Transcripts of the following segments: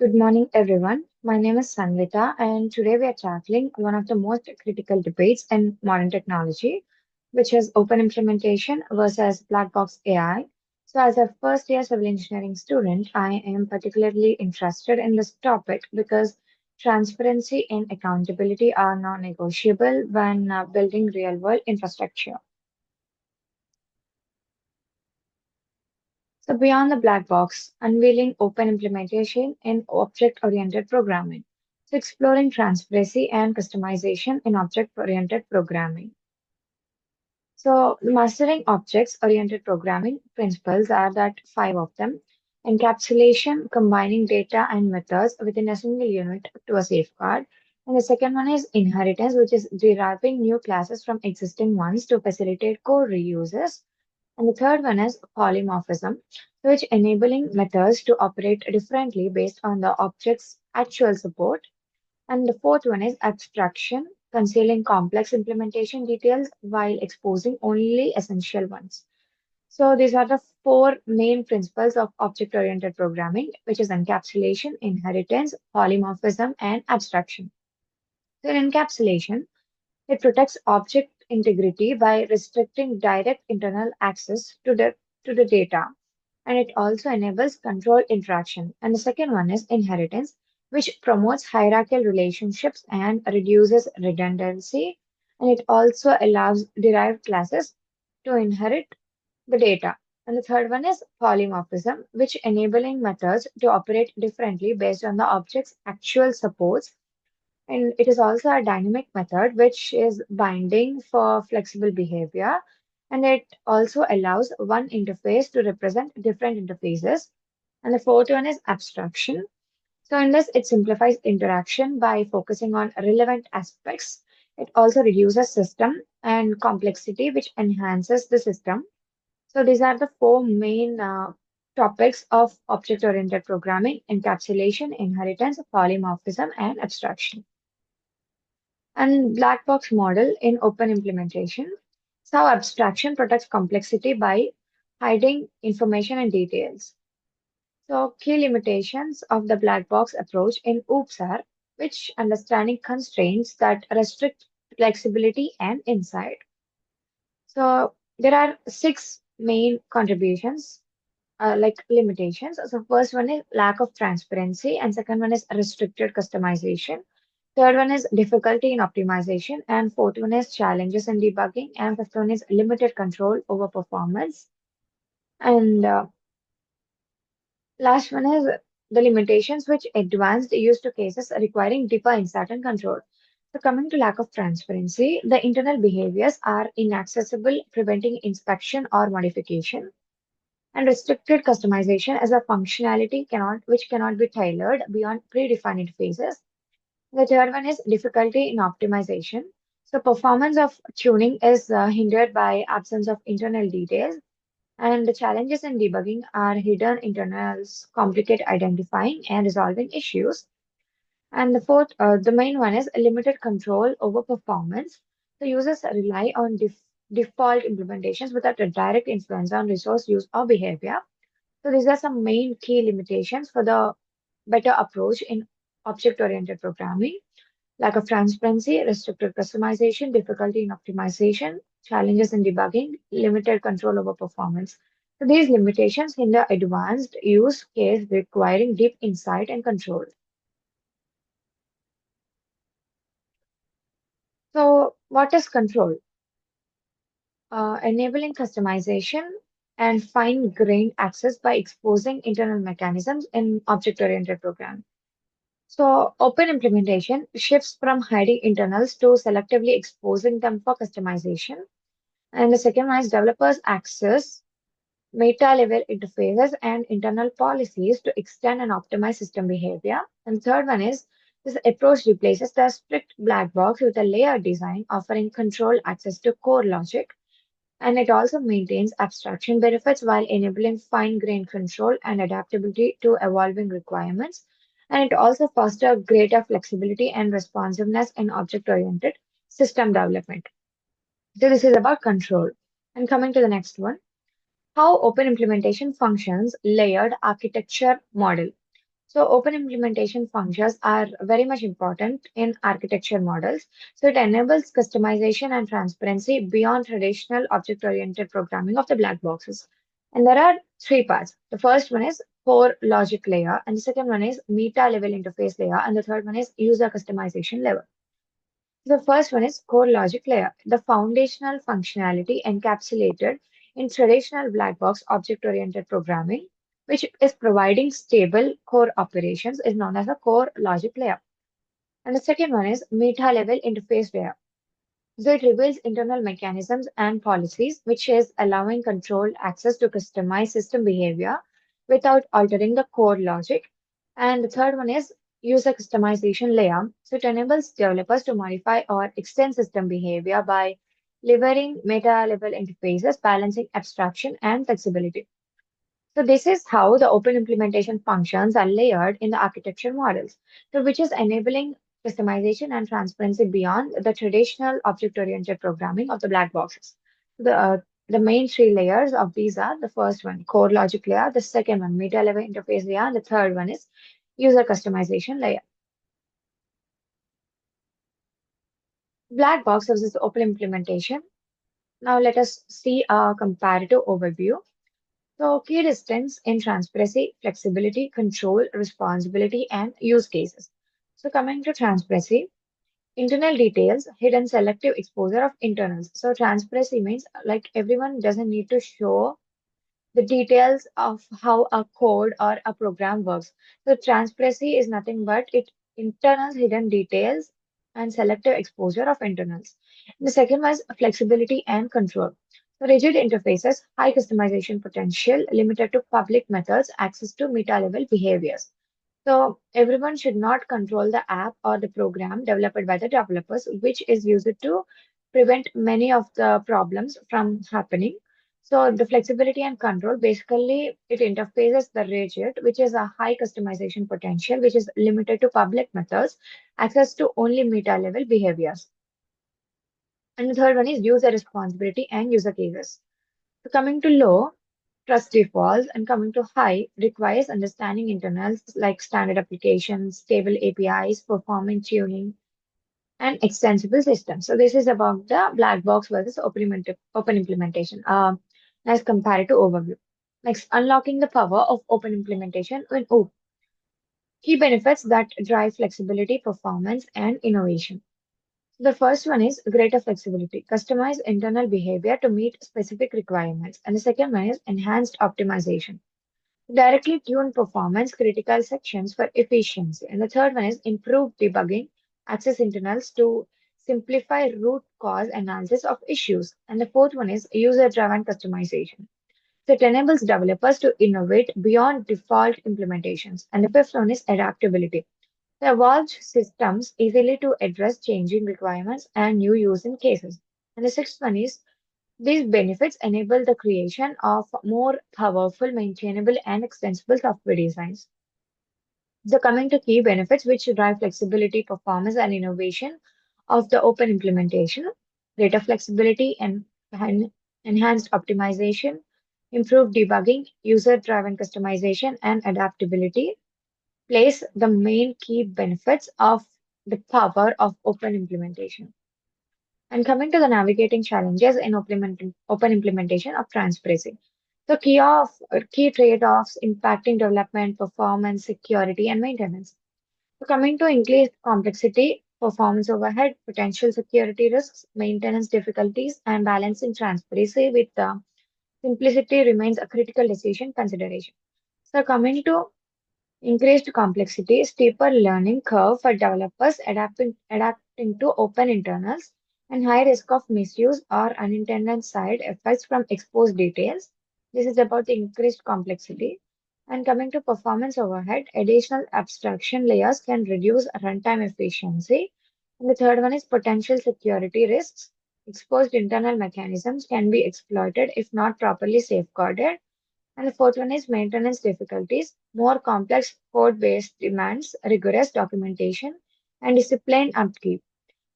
Good morning, everyone. My name is Sanvita, and today we are tackling one of the most critical debates in modern technology, which is open implementation versus black box AI. So, as a first year civil engineering student, I am particularly interested in this topic because transparency and accountability are non negotiable when building real world infrastructure. So, beyond the black box, unveiling open implementation in object oriented programming. So, exploring transparency and customization in object oriented programming. So, mastering objects oriented programming principles are that five of them. Encapsulation, combining data and methods within a single unit to a safeguard. And the second one is inheritance, which is deriving new classes from existing ones to facilitate code reuses. And the third one is polymorphism, which enabling methods to operate differently based on the object's actual support. And the fourth one is abstraction, concealing complex implementation details while exposing only essential ones. So these are the four main principles of object-oriented programming, which is encapsulation, inheritance, polymorphism, and abstraction. So in encapsulation, it protects object integrity by restricting direct internal access to the data, and it also enables controlled interaction. And the second one is inheritance, which promotes hierarchical relationships and reduces redundancy, and it also allows derived classes to inherit the data. And the third one is polymorphism, which enabling methods to operate differently based on the object's actual supports, and it is also a dynamic method which is binding for flexible behavior. And it also allows one interface to represent different interfaces. And the fourth one is abstraction. So in this, it simplifies interaction by focusing on relevant aspects. It also reduces system and complexity, which enhances the system. So these are the four main topics of object-oriented programming: encapsulation, inheritance, polymorphism, and abstraction. And black box model in open implementation. So abstraction protects complexity by hiding information and details. So key limitations of the black box approach in OOPS are which understanding constraints that restrict flexibility and insight. So there are six main contributions, like limitations. So first one is lack of transparency, and second one is restricted customization. Third one is difficulty in optimization, and fourth one is challenges in debugging, and fifth one is limited control over performance. And last one is the limitations which advanced use cases requiring deeper insight and control. So coming to lack of transparency, the internal behaviors are inaccessible, preventing inspection or modification. And restricted customization as a functionality which cannot be tailored beyond predefined interfaces. The third one is difficulty in optimization. So performance of tuning is hindered by absence of internal details, and the challenges in debugging are hidden internals complicate identifying and resolving issues. And the main one is limited control over performance. So users rely on default implementations without a direct influence on resource use or behavior. So these are some main key limitations for the better approach in object-oriented programming: lack of transparency, restricted customization, difficulty in optimization, challenges in debugging, limited control over performance. So these limitations hinder advanced use case requiring deep insight and control. So what is control? Enabling customization and fine-grained access by exposing internal mechanisms in object-oriented programming. So open implementation shifts from hiding internals to selectively exposing them for customization. And the second one is developers access meta-level interfaces and internal policies to extend and optimize system behavior. And third one is this approach replaces the strict black box with a layered design offering controlled access to core logic. And it also maintains abstraction benefits while enabling fine-grained control and adaptability to evolving requirements. And it also fosters greater flexibility and responsiveness in object-oriented system development. So this is about control. And coming to the next one, how open implementation functions layered architecture model. So open implementation functions are very much important in architecture models. So it enables customization and transparency beyond traditional object-oriented programming of the black boxes. And there are three parts. The first one is core logic layer, and the second one is meta level interface layer, and the third one is user customization level. The first one is core logic layer, the foundational functionality encapsulated in traditional black box object-oriented programming, which is providing stable core operations, is known as a core logic layer. And the second one is meta-level interface layer. So it reveals internal mechanisms and policies, which is allowing controlled access to customize system behavior without altering the core logic. And the third one is user customization layer. So it enables developers to modify or extend system behavior by leveraging meta-level interfaces, balancing abstraction and flexibility. So this is how the open implementation functions are layered in the architecture models, so which is enabling customization and transparency beyond the traditional object-oriented programming of the black boxes. The main three layers of these are the first one, core logic layer, the second one, meta-level interface layer, and the third one is user customization layer. Black box versus open implementation. Now let us see a comparative overview. So, key distinct in transparency, flexibility, control, responsibility, and use cases. So, coming to transparency, internal details, hidden selective exposure of internals. So, transparency means like everyone doesn't need to show the details of how a code or a program works. So, transparency is nothing but it internals, hidden details, and selective exposure of internals. The second was flexibility and control. So rigid interfaces, high customization potential, limited to public methods, access to meta-level behaviors. So everyone should not control the app or the program developed by the developers, which is used to prevent many of the problems from happening. So the flexibility and control, basically it interfaces the rigid, which is a high customization potential, which is limited to public methods, access to only meta-level behaviors. And the third one is user responsibility and user cases. So coming to low, trust defaults, and coming to high, requires understanding internals like standard applications, stable APIs, performance tuning, and extensible systems. So this is about the black box versus open implementation. Nice comparative overview. Next, unlocking the power of open implementation in OOP. Key benefits that drive flexibility, performance, and innovation. The first one is greater flexibility, customize internal behavior to meet specific requirements. And the second one is enhanced optimization, directly tune performance critical sections for efficiency. And the third one is improve debugging, access internals to simplify root cause analysis of issues. And the fourth one is user-driven customization. So it enables developers to innovate beyond default implementations. And the fifth one is adaptability. The evolved systems easily to address changing requirements and new use cases. And the sixth one is these benefits enable the creation of more powerful, maintainable, and extensible software designs. So, coming to key benefits which drive flexibility, performance, and innovation of the open implementation, greater flexibility and enhanced optimization, improved debugging, user-driven customization, and adaptability place the main key benefits of the power of open implementation. And coming to the navigating challenges in open implementation of transparency. So key trade-offs impacting development, performance, security, and maintenance. So coming to increased complexity, performance overhead, potential security risks, maintenance difficulties, and balancing transparency with simplicity remains a critical decision consideration. So coming to increased complexity, steeper learning curve for developers adapting to open internals, and high risk of misuse or unintended side effects from exposed details. This is about the increased complexity. And coming to performance overhead, additional abstraction layers can reduce runtime efficiency. And the third one is potential security risks. Exposed internal mechanisms can be exploited if not properly safeguarded. And the fourth one is maintenance difficulties. More complex code base demands rigorous documentation and disciplined upkeep.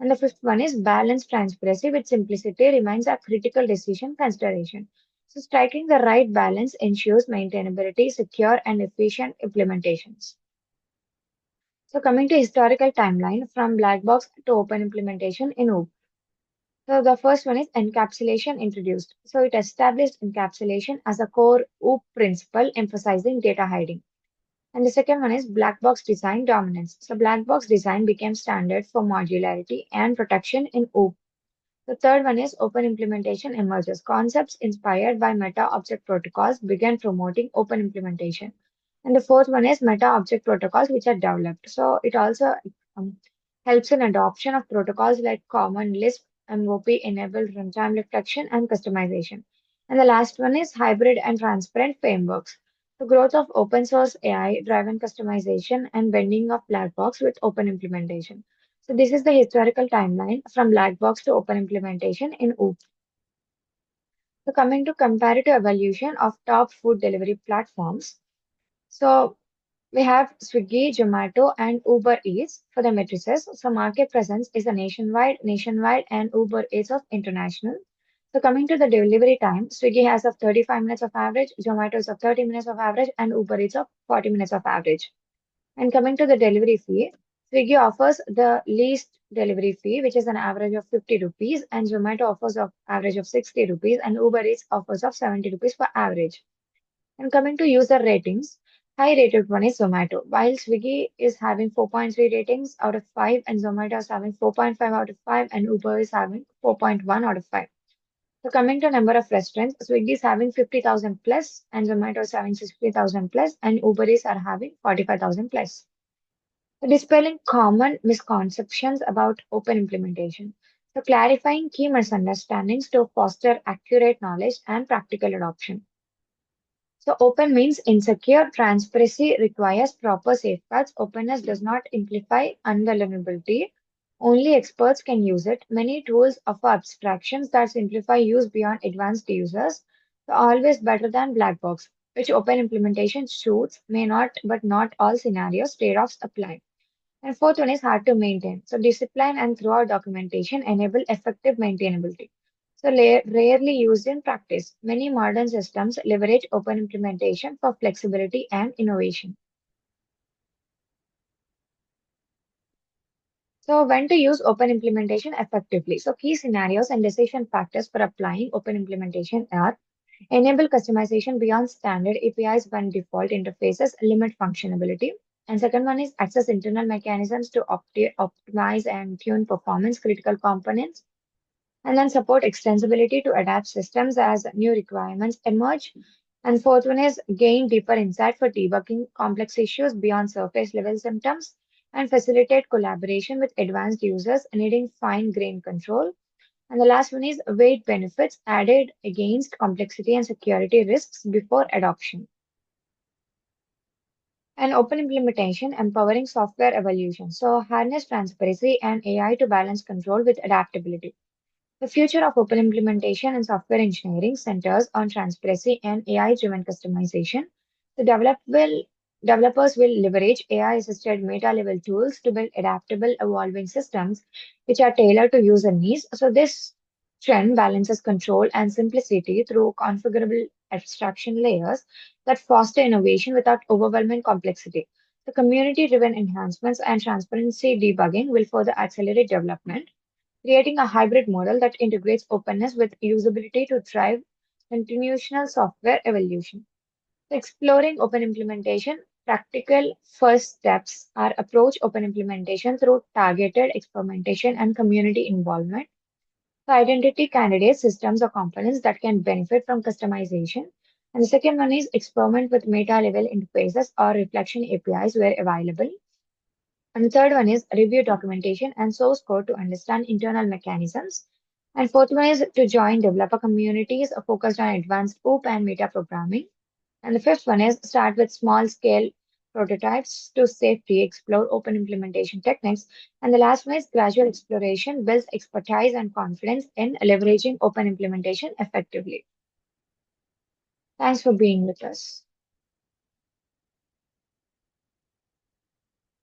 And the fifth one is balanced transparency with simplicity remains a critical decision consideration. So striking the right balance ensures maintainability, secure and efficient implementations. So coming to historical timeline from black box to open implementation in OOP. So the first one is encapsulation introduced. So it established encapsulation as a core OOP principle emphasizing data hiding. And the second one is black box design dominance. So black box design became standard for modularity and protection in OOP. The third one is open implementation emerges. Concepts inspired by meta object protocols began promoting open implementation. And the fourth one is meta object protocols, which are developed. So it also um, helps in adoption of protocols like Common Lisp, MOP enabled runtime reflection and customization. And the last one is hybrid and transparent frameworks. The growth of open source AI driven customization and bending of black box with open implementation. So this is the historical timeline from black box to open implementation in OOP. So coming to comparative evolution of top food delivery platforms. So we have Swiggy, Zomato, and Uber Eats for the matrices. So market presence is a nationwide, and Uber Eats of international. So coming to the delivery time, Swiggy has of 35 minutes of average, Zomato is of 30 minutes of average, and Uber Eats of 40 minutes of average. And coming to the delivery fee, Swiggy offers the least delivery fee, which is an average of 50 rupees, and Zomato offers an average of 60 rupees, and Uber Eats offers of 70 rupees per average. And coming to user ratings, high rated one is Zomato, while Swiggy is having 4.3 ratings out of 5, and Zomato is having 4.5 out of 5, and Uber is having 4.1 out of 5. So coming to number of restaurants, Swiggy is having 50,000 plus, and Zomato is having 60,000 plus, and Uber is are having 45,000 plus. So dispelling common misconceptions about open implementation. So clarifying key misunderstandings to foster accurate knowledge and practical adoption. So open means insecure. Transparency requires proper safeguards. Openness does not imply unvulnerability. Only experts can use it. Many tools offer abstractions that simplify use beyond advanced users. So always better than black box, which open implementation suits may not, but not all scenarios trade-offs apply. And fourth one is hard to maintain. So discipline and throughout documentation enable effective maintainability. So rarely used in practice. Many modern systems leverage open implementation for flexibility and innovation. So when to use open implementation effectively. So key scenarios and decision factors for applying open implementation are enable customization beyond standard APIs when default interfaces limit functionality. And second one is access internal mechanisms to optimize and tune performance critical components. And then support extensibility to adapt systems as new requirements emerge. And fourth one is gain deeper insight for debugging complex issues beyond surface level symptoms and facilitate collaboration with advanced users needing fine grained control. And the last one is weight benefits added against complexity and security risks before adoption. And open implementation, empowering software evolution. So harness transparency and AI to balance control with adaptability. The future of open implementation and software engineering centers on transparency and AI-driven customization. The developers will leverage AI-assisted meta-level tools to build adaptable, evolving systems which are tailored to user needs. So this trend balances control and simplicity through configurable abstraction layers that foster innovation without overwhelming complexity. The community-driven enhancements and transparency debugging will further accelerate development, creating a hybrid model that integrates openness with usability to drive continuational software evolution. Exploring open implementation, practical first steps are approach open implementation through targeted experimentation and community involvement. So identity candidates, systems or components that can benefit from customization. And the second one is experiment with meta level interfaces or reflection APIs where available. And the third one is review documentation and source code to understand internal mechanisms. And fourth one is to join developer communities focused on advanced OOP and meta programming. And the fifth one is start with small scale prototypes to safely explore open implementation techniques. And the last one is gradual exploration builds expertise and confidence in leveraging open implementation effectively. Thanks for being with us.